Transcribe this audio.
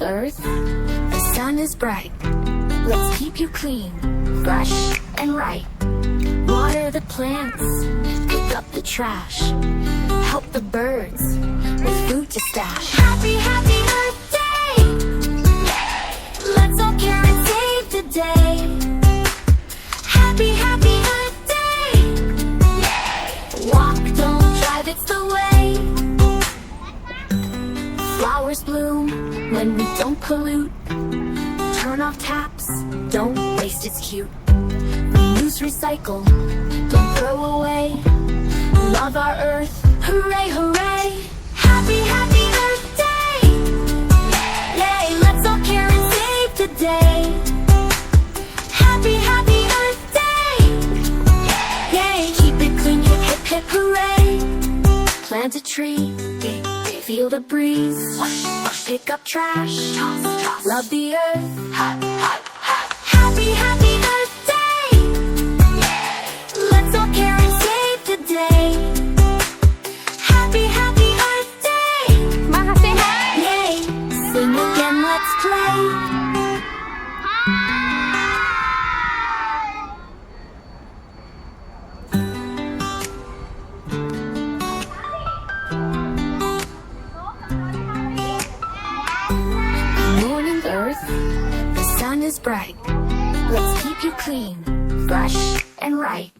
Earth, the sun is bright. Let's keep you clean, fresh and right. Water the plants, pick up the trash. Help the birds with food to stash. Happy, happy Earth Day! Let's all care and save the day. Happy, happy Earth Day! Walk, don't drive, it's the way. Flowers bloom when we don't pollute. Turn off taps, don't waste, it's cute. Reuse, recycle, don't throw away. Love our earth, hooray, hooray. Happy, happy Earth Day! Yay, let's all care and save the day. Happy, happy Earth Day! Yay, keep it clean, hip, hip, hip, hooray. Plant a tree, feel the breeze. Pick up trash, love the earth. Happy, happy Earth Day! Let's all care and save the day. Happy, happy Earth Day! Yay! Sing again, let's play. Morning Earth, the sun is bright. Let's keep you clean, fresh and right.